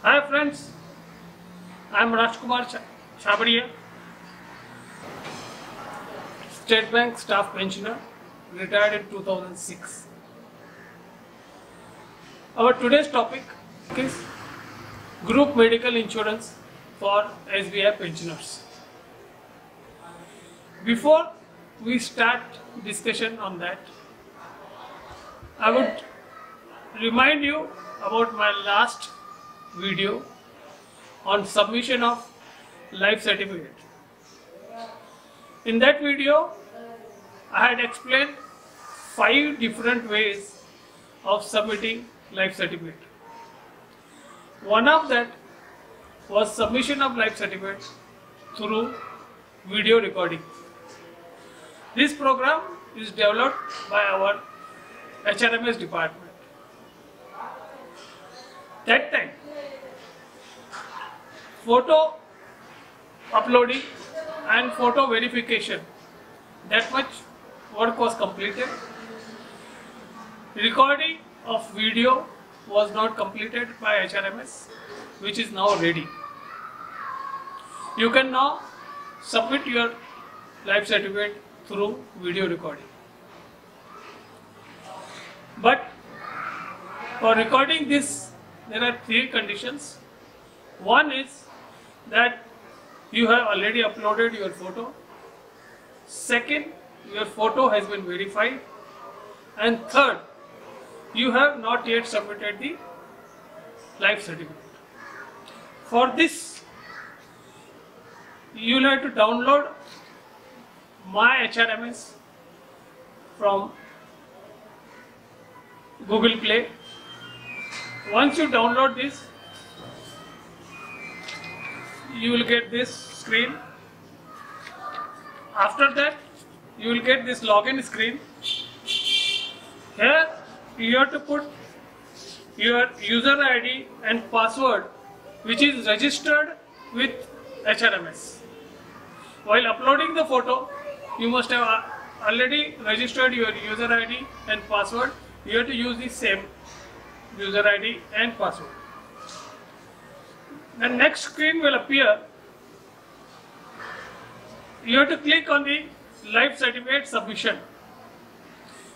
Hi friends, I am Rajkumar Shabadia, State Bank staff pensioner, retired in 2006. Our today's topic is group medical insurance for SBI pensioners. Before we start discussion on that, I would remind you about my last video on submission of life certificate. In that video, I had explained 5 different ways of submitting life certificate. One of that was submission of life certificate through video recording. This program is developed by our HRMS department. That time, photo uploading and photo verification, that much work was completed. Recording of video was not completed by HRMS, which is now ready. You can now submit your life certificate through video recording. But for recording this, there are 3 conditions. One is that you have already uploaded your photo. Second, your photo has been verified. And third, you have not yet submitted the life certificate. For this, you will have to download My HRMS from Google Play. Once you download this, you will get this screen. After that, you will get this login screen. Here you have to put your user ID and password which is registered with HRMS. While uploading the photo, you must have already registered your user ID and password. You have to use the same user ID and password. The next screen will appear. You have to click on the life certificate submission.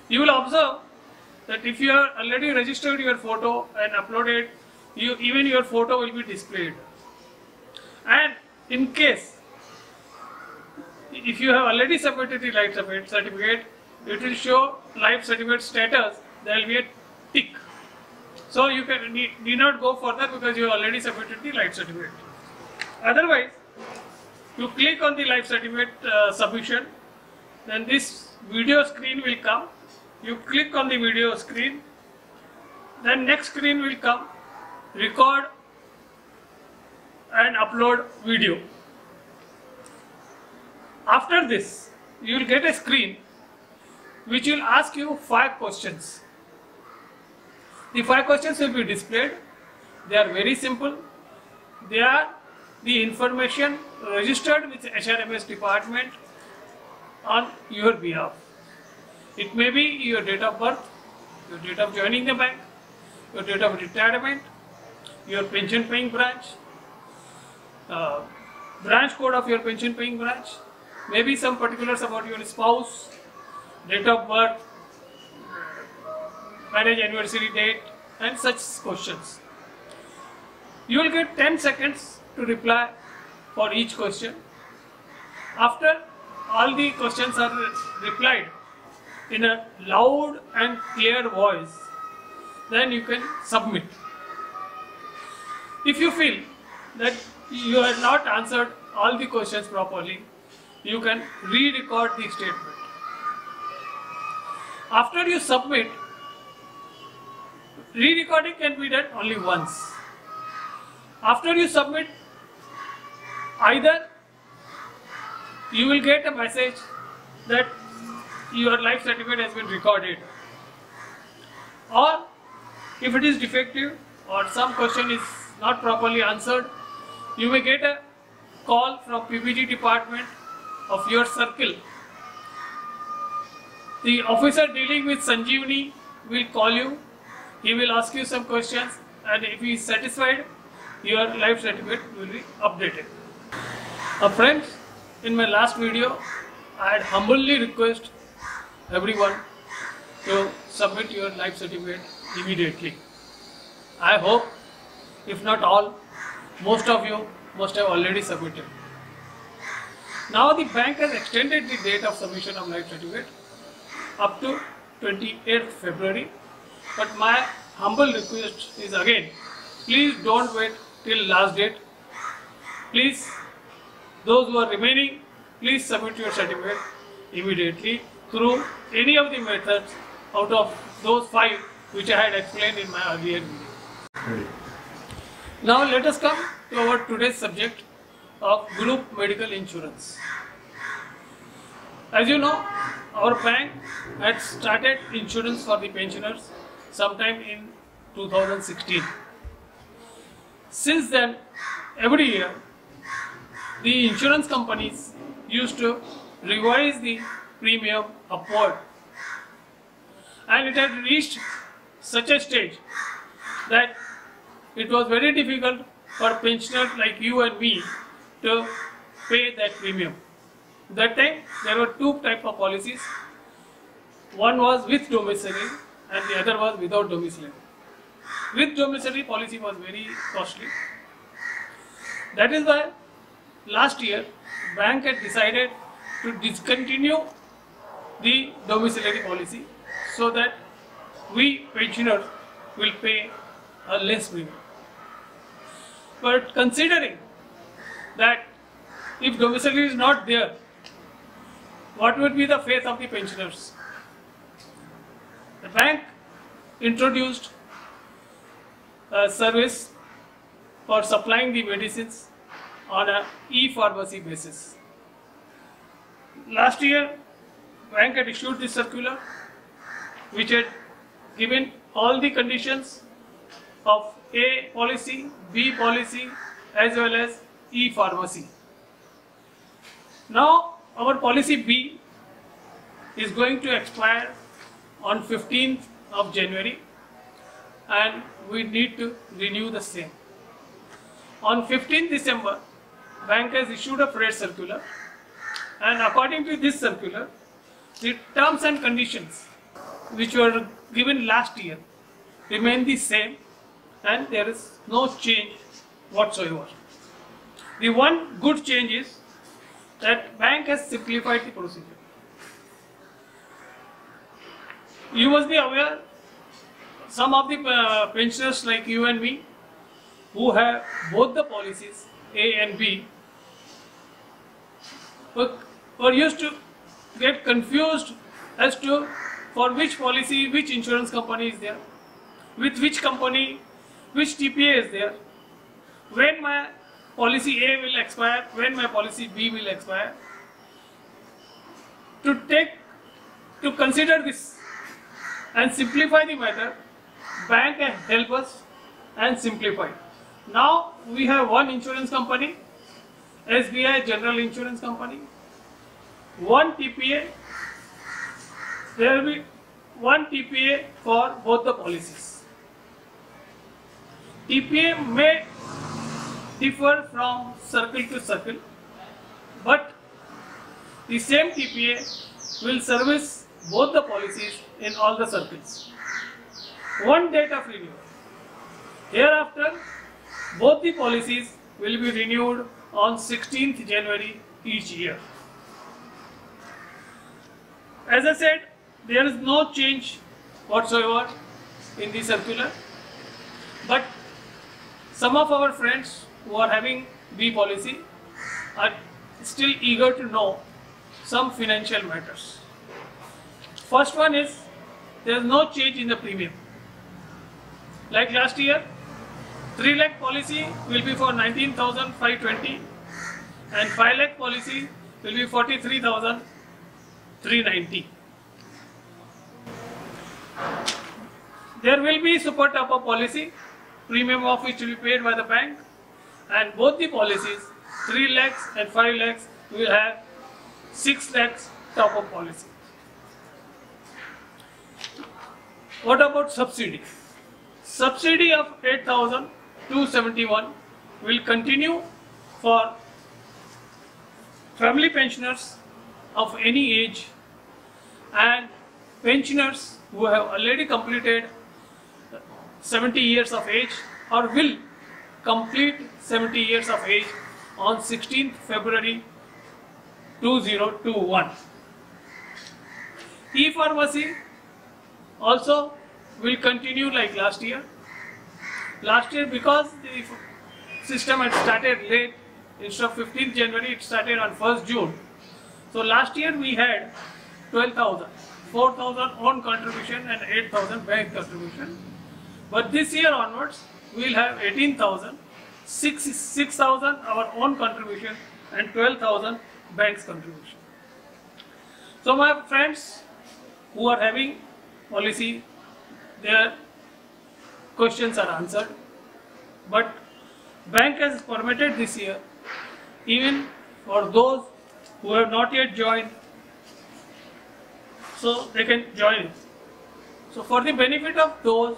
You will observe that if you have already registered your photo and uploaded, even your photo will be displayed. And in case, if you have already submitted the life certificate, it will show life certificate status. There will be a tick. So you need not go further because you have already submitted the life certificate. Otherwise, you click on the life certificate submission, then this video screen will come. You click on the video screen, then next screen will come, record and upload video. After this, you will get a screen which will ask you 5 questions. The 5 questions will be displayed. They are very simple. They are the information registered with HRMS department on your behalf. It may be your date of birth, your date of joining the bank, your date of retirement, your pension paying branch, branch code of your pension paying branch, maybe some particulars about your spouse, date of birth, marriage anniversary date, and such questions. You will get 10 seconds to reply for each question. After all the questions are replied in a loud and clear voice, then you can submit. If you feel that you have not answered all the questions properly, you can re-record the statement. After you submit, re-recording can be done only once. After you submit, either you will get a message that your life certificate has been recorded, or if it is defective or some question is not properly answered, you may get a call from PPG department of your circle. The officer dealing with Sanjeevani will call you. He will ask you some questions, and if he is satisfied, your life certificate will be updated. Friends, in my last video, I had humbly request everyone to submit your life certificate immediately. I hope, if not all, most of you must have already submitted. Now the bank has extended the date of submission of life certificate up to 28th February. But my humble request is again, please don't wait till last date. Please, those who are remaining, please submit your certificate immediately through any of the methods out of those 5 which I had explained in my earlier video. Now let us come to our today's subject of group medical insurance. As you know, our bank had started insurance for the pensioners sometime in 2016. Since then, every year, the insurance companies used to revise the premium upward, and it had reached such a stage that it was very difficult for pensioners like you and me to pay that premium. That time there were 2 types of policies. One was with domiciliary and the other was without domiciliary. With domiciliary policy was very costly. That is why last year bank had decided to discontinue the domiciliary policy so that we pensioners will pay a less premium. But considering that if domiciliary is not there, what would be the fate of the pensioners? The bank introduced a service for supplying the medicines on a e-pharmacy basis. Last year, bank had issued this circular which had given all the conditions of A policy, B policy as well as e-pharmacy. Now our policy B is going to expire on 15th of January and we need to renew the same. On 15th December, bank has issued a fresh circular, and according to this circular, the terms and conditions which were given last year remain the same and there is no change whatsoever. The one good change is that bank has simplified the procedure. You must be aware, some of the pensioners like you and me who have both the policies A and B were used to get confused as to for which policy, which insurance company is there, with which company, which TPA is there, when my policy A will expire, when my policy B will expire. To consider this and simplify the matter, bank can help us and simplify. Now we have one insurance company, SBI General Insurance Company, one TPA. There will be one TPA for both the policies. TPA may differ from circle to circle, but the same TPA will service both the policies in all the circles. One date of renewal. Hereafter, both the policies will be renewed on 16th January each year. As I said, there is no change whatsoever in the circular, but some of our friends who are having B policy are still eager to know some financial matters. First one is, there is no change in the premium. Like last year, 3 lakh policy will be for 19,520 and 5 lakh policy will be 43,390. There will be super top-up policy, premium of which will be paid by the bank, and both the policies, 3 lakhs and 5 lakhs, will have 6 lakhs top-up policy. What about subsidy? Subsidy of 8,271 will continue for family pensioners of any age and pensioners who have already completed 70 years of age or will complete 70 years of age on 16th February 2021. E-pharmacy also will continue like last year. Last year, because the system had started late, instead of 15th January, it started on 1st June. So last year we had 12,000, 4,000 own contribution and 8,000 bank contribution. But this year onwards, we will have 18,000, 6,000 our own contribution and 12,000 bank's contribution. So my friends who are having policy, their questions are answered. But bank has permitted this year, even for those who have not yet joined, so they can join. So for the benefit of those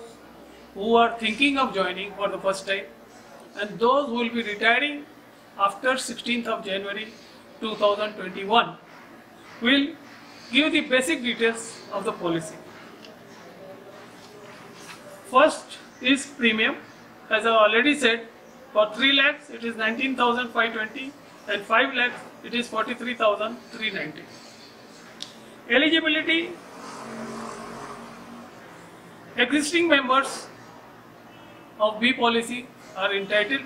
who are thinking of joining for the first time and those who will be retiring after 16th of January 2021, we'll give the basic details of the policy. First is premium. As I already said, for 3 lakhs it is 19,520 and 5 lakhs it is 43,390. Eligibility: existing members of B policy are entitled.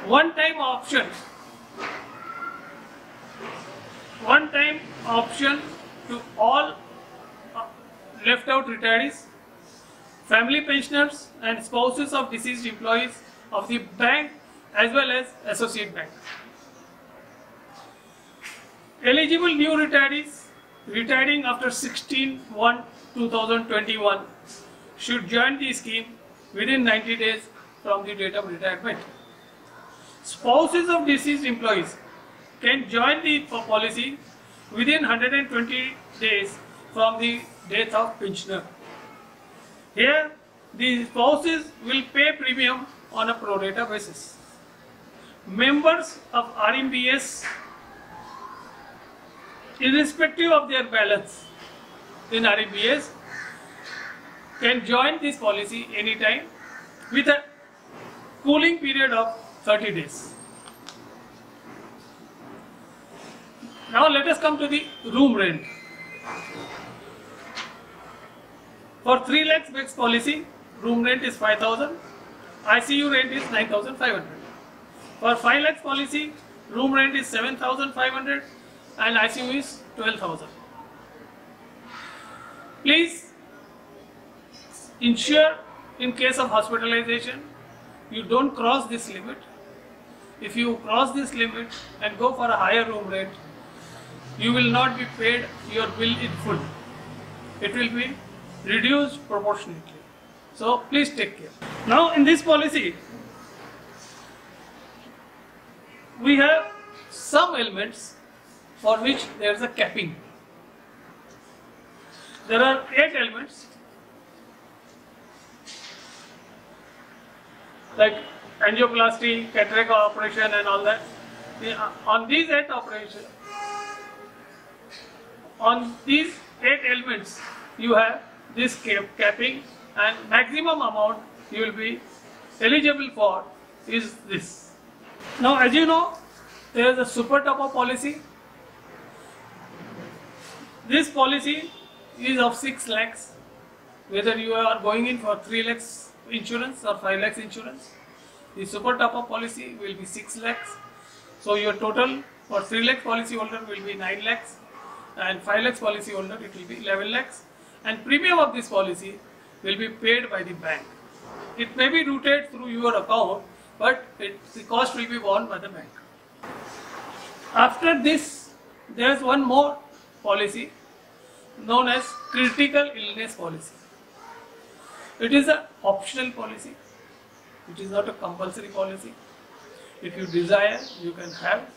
One-time option to all left out retirees, family pensioners and spouses of deceased employees of the bank as well as associate bank. Eligible new retirees retiring after 16/1/2021 should join the scheme within 90 days from the date of retirement. Spouses of deceased employees can join the policy within 120 days from the death of pensioner. Here, the spouses will pay premium on a pro rata basis. Members of RMBS, irrespective of their balance in RMBS, can join this policy anytime with a cooling period of 30 days. Now let us come to the room rent. For 3 lakhs beds policy, room rent is 5,000, ICU rent is 9,500. For 5 lakhs policy, room rent is 7,500 and ICU is 12,000. Please ensure in case of hospitalization, you don't cross this limit. If you cross this limit and go for a higher room rate, you will not be paid your bill in full. It will be reduced proportionately. So please take care. Now in this policy, we have some elements for which there is a capping. There are 8 elements like angioplasty, cataract operation and all that. On these 8 operations, on these 8 elements, you have this capping, and maximum amount you will be eligible for is this. Now as you know, there is a super top-up policy. This policy is of 6 lakhs, whether you are going in for 3 lakhs insurance or 5 lakhs insurance. The super top-up policy will be 6 lakhs. So your total for 3 lakhs policy holder will be 9 lakhs and 5 lakhs policy holder it will be 11 lakhs. And premium of this policy will be paid by the bank. It may be routed through your account, but the cost will be borne by the bank. After this, there is one more policy known as critical illness policy. It is an optional policy. It is not a compulsory policy. If you desire, you can have.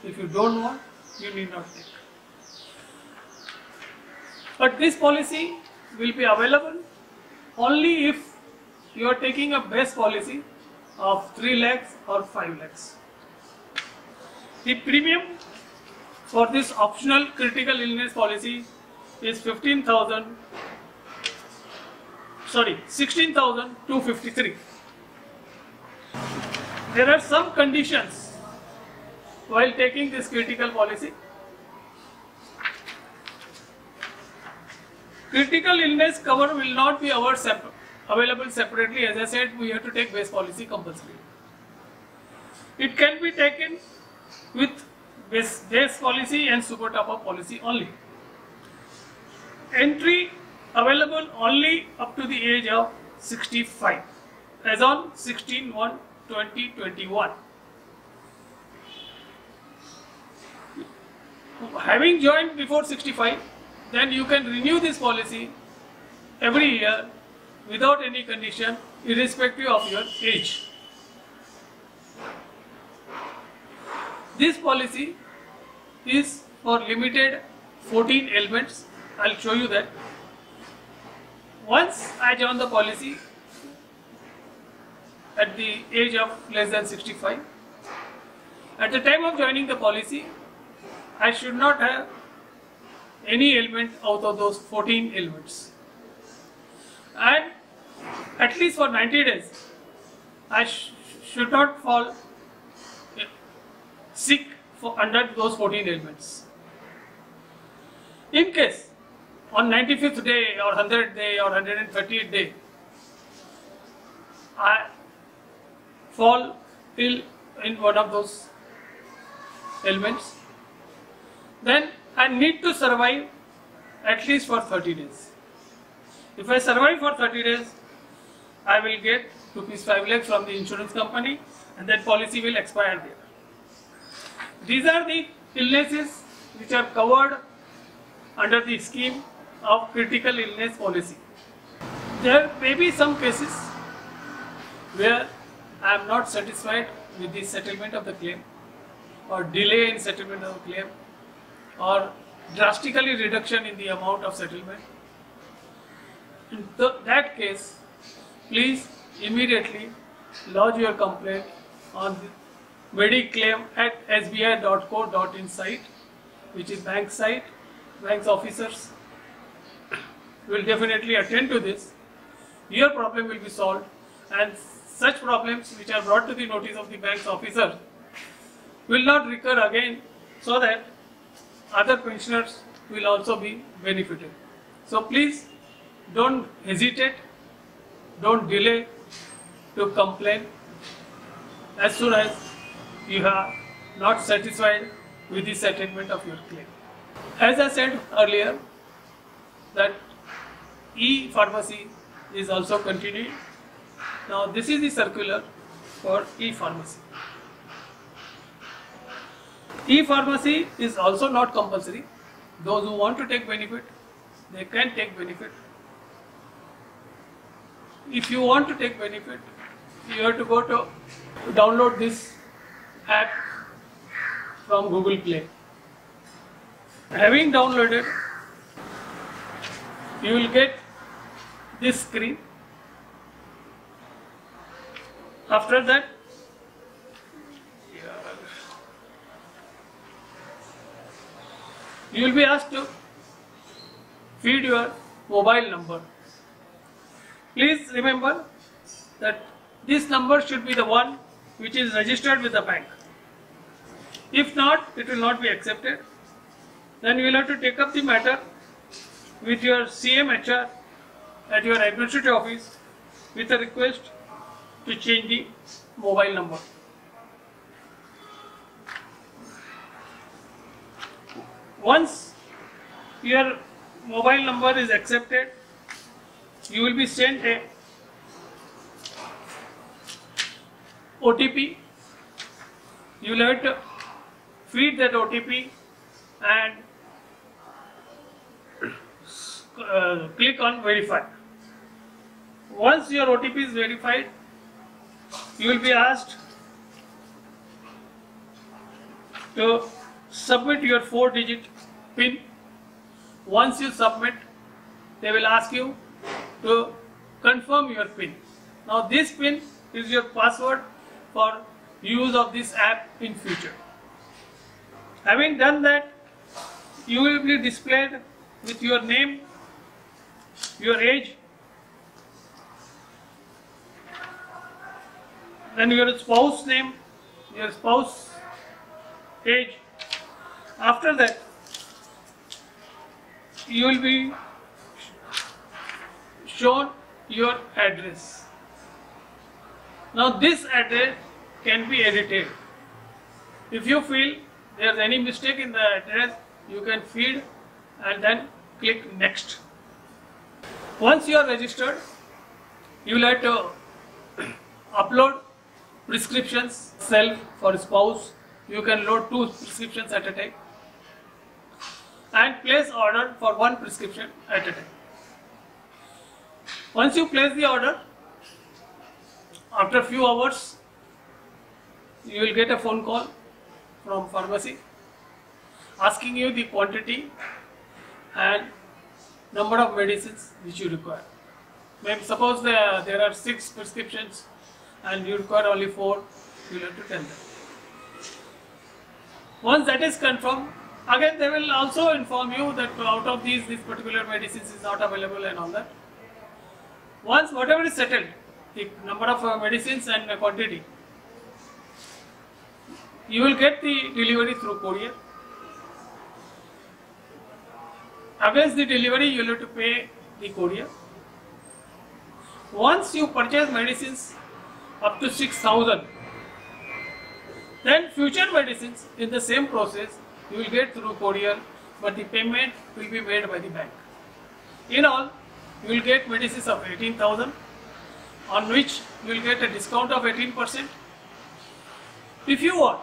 If you don't want, you need not take. But this policy will be available only if you are taking a base policy of 3 lakhs or 5 lakhs. The premium for this optional critical illness policy is 16,253. There are some conditions while taking this critical policy. Critical illness cover will not be available separately. As I said, we have to take base policy compulsory. It can be taken with base policy and super top-up policy only. Entry available only up to the age of 65 as on 16/1/2021. Having joined before 65, then you can renew this policy every year without any condition, irrespective of your age. This policy is for limited 14 ailments. I'll show you that. Once I joined the policy at the age of less than 65, at the time of joining the policy, I should not have any ailment out of those 14 ailments. And at least for 90 days, I should not fall sick under those 14 ailments. In case on 95th day or 100th day or 130th day, I fall ill in one of those ailments, then I need to survive at least for 30 days. If I survive for 30 days, I will get ₹5 lakhs from the insurance company, and that policy will expire there. These are the illnesses which are covered under the scheme of critical illness policy. There may be some cases where I am not satisfied with the settlement of the claim, or delay in settlement of the claim, or drastically reduction in the amount of settlement. In that case, please immediately lodge your complaint on the mediclaim@sbi.co.in site, which is bank site. Bank's officers will definitely attend to this. Your problem will be solved, and such problems which are brought to the notice of the bank's officer will not recur again, so that other pensioners will also be benefited. So please don't hesitate, don't delay to complain as soon as you are not satisfied with the settlement of your claim. As I said earlier, that e-pharmacy is also continuing. Now this is the circular for e-pharmacy. E-pharmacy is also not compulsory. Those who want to take benefit, they can take benefit. If you want to take benefit, you have to go to download this app from Google Play. Having downloaded, you will get this screen. After that, you will be asked to feed your mobile number. Please remember that this number should be the one which is registered with the bank. If not, it will not be accepted. Then you will have to take up the matter with your CMHR at your administrative office with a request to change the mobile number. Once your mobile number is accepted, you will be sent a OTP. You will have to feed that OTP and click on verify. Once your OTP is verified, you will be asked to submit your 4-digit PIN. Once you submit, they will ask you to confirm your PIN. Now this PIN is your password for use of this app in future. Having done that, you will be displayed with your name, your age, then your spouse name, your spouse age. After that, you will be shown your address. Now this address can be edited. If you feel there is any mistake in the address, you can feed and then click next. Once you are registered, you will have to upload prescriptions self for spouse. You can load 2 prescriptions at a time and place order for 1 prescription at a time. Once you place the order, after a few hours, you will get a phone call from pharmacy asking you the quantity and number of medicines which you require. Maybe suppose there are 6 prescriptions and you require only 4, you will have to tell them. Once that is confirmed, again they will also inform you that out of these, this particular medicines is not available and all that. Once whatever is settled, the number of medicines and quantity, you will get the delivery through courier. Against the delivery, you will have to pay the courier. Once you purchase medicines up to 6,000, then future medicines in the same process you will get through courier, but the payment will be made by the bank. In all, you will get medicines of 18,000, on which you will get a discount of 18%. If you want,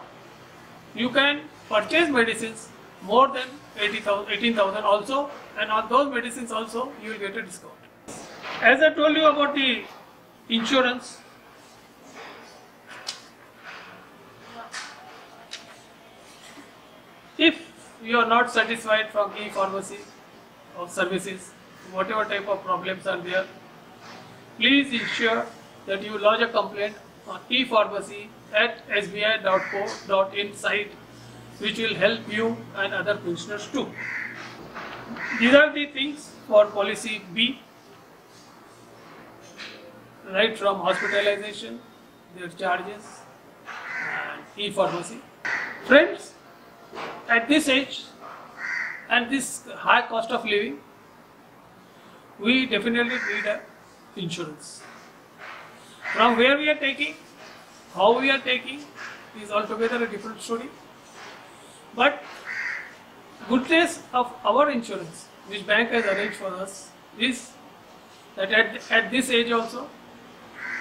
you can purchase medicines more than 18,000 also, and on those medicines also you will get a discount. As I told you about the insurance, if you are not satisfied from e-pharmacy or services, whatever type of problems are there, please ensure that you lodge a complaint on e-pharmacy at sbi.co.in site, which will help you and other pensioners too. These are the things for policy B, right from hospitalization, their charges and e-pharmacy. Friends, at this age and this high cost of living, we definitely need a insurance. From where we are taking, how we are taking is altogether a different story. But goodness of our insurance, which bank has arranged for us, is that at this age also,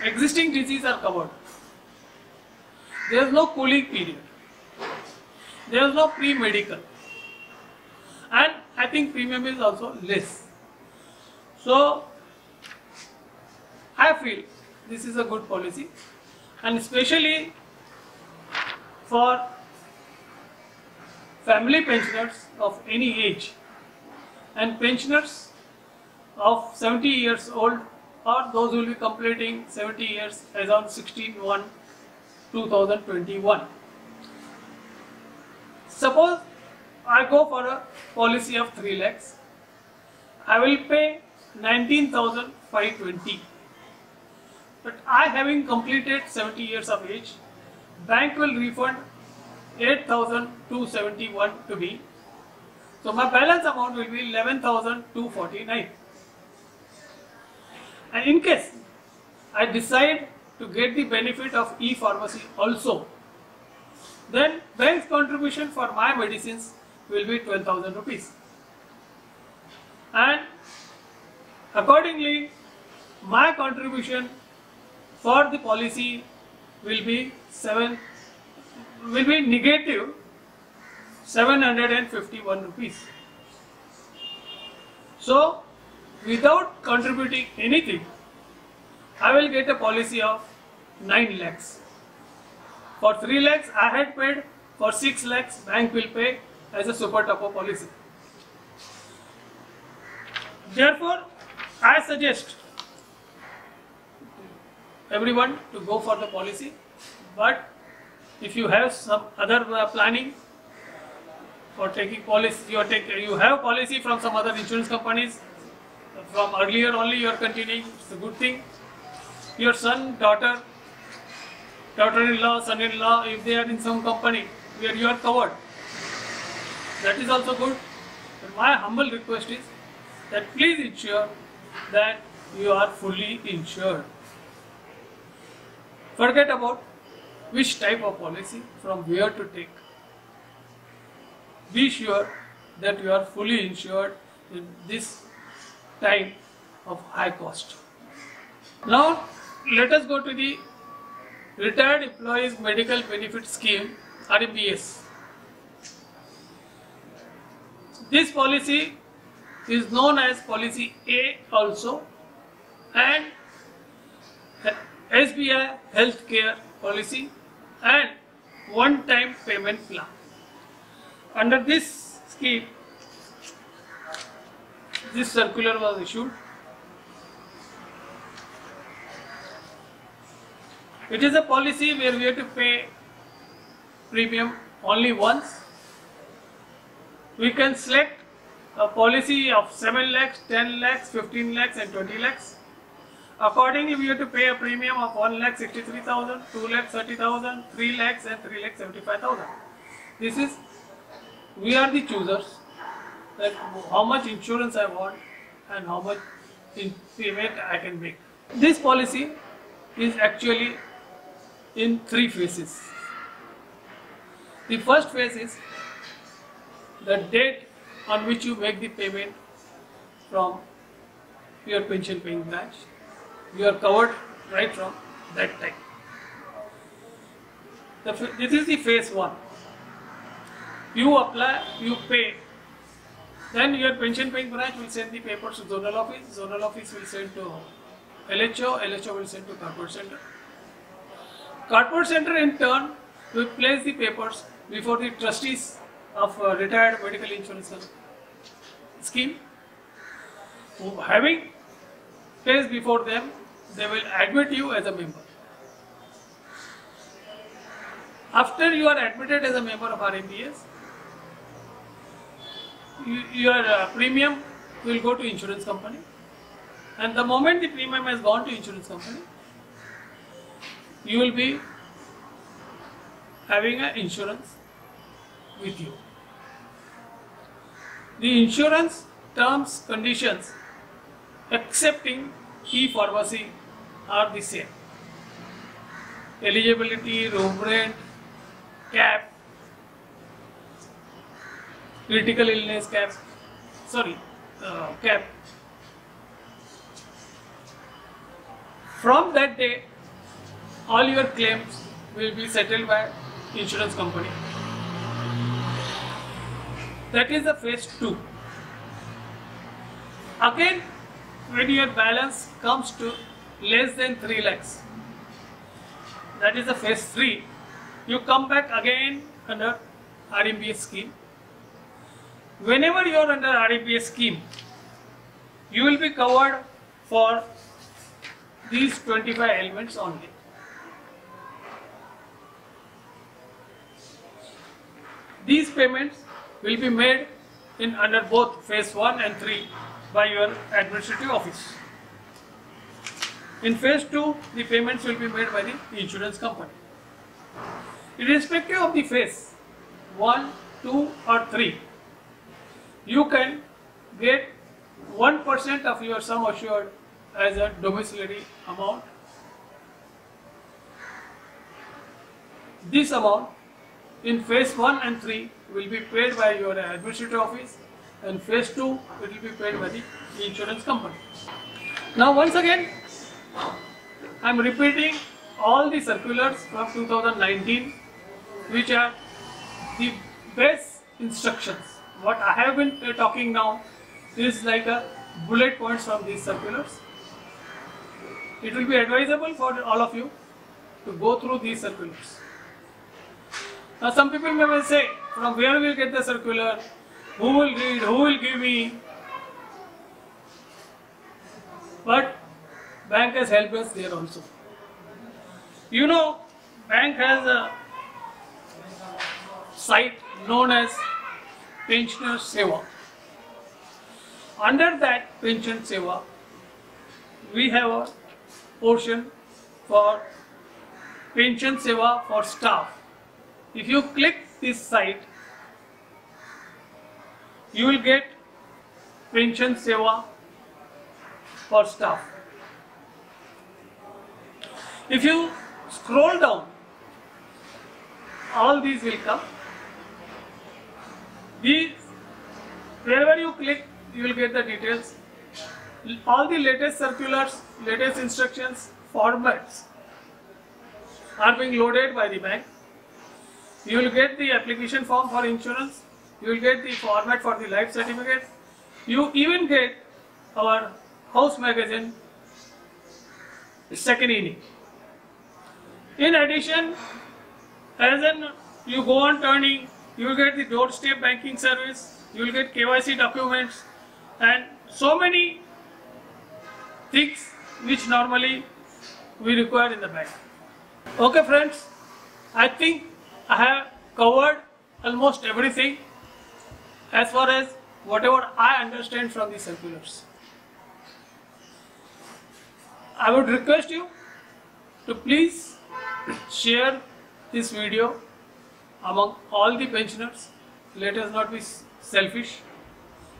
existing diseases are covered. There is no cooling period. There is no pre-medical. And I think premium is also less. So, I feel this is a good policy, and especially for family pensioners of any age and pensioners of 70 years old, or those who will be completing 70 years as on 16/1/2021. Suppose I go for a policy of 3 lakhs, I will pay 19,520. But I, having completed 70 years of age, bank will refund 8,271 to me. So my balance amount will be 11,249. And in case I decide to get the benefit of e-pharmacy also, then bank's contribution for my medicines will be 12,000 rupees. And accordingly, my contribution for the policy will be negative 751 rupees. So, without contributing anything, I will get a policy of 9 lakhs. For 3 lakhs I had paid, for 6 lakhs bank will pay as a super top-up policy. Therefore, I suggest everyone to go for the policy, But if you have some other planning for taking policy, you have policy from some other insurance companies from earlier only you are continuing, it's a good thing. Your son, daughter-in-law, son-in-law, if they are in some company where you are covered, that is also good. But my humble request is that please ensure that you are fully insured. Forget about which type of policy, from where to take. Be sure that you are fully insured in this time of high cost. Now let us go to the Retired Employees Medical Benefit Scheme, RMBS. This policy is known as Policy A also, and SBI Healthcare Policy and one-time payment plan. Under this scheme, this circular was issued. It is a policy where we have to pay premium only once. We can select a policy of 7 lakhs, 10 lakhs, 15 lakhs and 20 lakhs. Accordingly, we have to pay a premium of 1,63,000, 2,30,000, 3 lakhs and 3,75,000. This is, we are the choosers that how much insurance I want and how much payment I can make. This policy is actually in 3 phases. The first phase is the date on which you make the payment from your pension paying branch. You are covered right from that time. This is the phase 1. You apply, you pay, then your pension paying branch will send the papers to zonal office will send to LHO will send to corporate center. Corporate center in turn will place the papers before the trustees of Retired Medical Insurance Scheme. Having placed before them, they will admit you as a member. After you are admitted as a member of RMBS, your premium will go to insurance company, and the moment the premium has gone to insurance company, you will be having an insurance with you. The insurance terms, conditions, excepting e-pharmacy, are the same. Eligibility, room rent, cap, critical illness cap, cap. From that day, all your claims will be settled by insurance company. That is the phase 2. Again, when your balance comes to less than 3 lakhs, that is the phase 3, you come back again under RMBS scheme. Whenever you are under RMBS scheme, you will be covered for these 25 elements only. These payments will be made in under both phase 1 and 3 by your administrative office. In phase 2, the payments will be made by the insurance company. Irrespective of the phase 1, 2 or 3, you can get 1% of your sum assured as a domiciliary amount. This amount in phase 1 and 3 will be paid by your administrative office, and phase 2 it will be paid by the insurance company. Now once again, I am repeating all the circulars from 2019 which are the best instructions. What I have been talking now is like a bullet points from these circulars. It will be advisable for all of you to go through these circulars. Now some people may say, from where will get the circular? Who will read? Who will give me? But bank has helped us there also. You know bank has a site known as Pensioner Seva. Under that Pension Seva, we have a portion for Pension Seva for staff. If you click this site, you will get Pension Seva for staff. If you scroll down, all these will come. Wherever you click, you will get the details. All the latest circulars, latest instructions, formats are being loaded by the bank. You will get the application form for insurance. You will get the format for the life certificate. You even get our house magazine second inning. In addition, you go on turning, you will get the doorstep banking service, you will get KYC documents and so many things which normally we require in the bank. Okay friends, I think I have covered almost everything as far as whatever I understand from the circulars. I would request you to please share this video among all the pensioners. Let us not be selfish.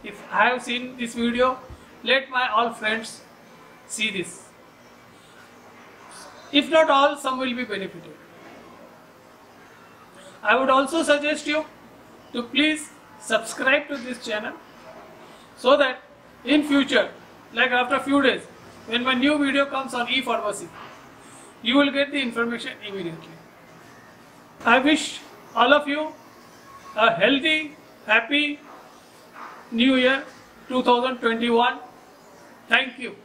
If I have seen this video, let my all friends see this. If not all, some will be benefited. I would also suggest you to please subscribe to this channel so that in future, like after a few days, when my new video comes on e-pharmacy, you will get the information immediately. I wish all of you a healthy, happy New Year 2021. Thank you.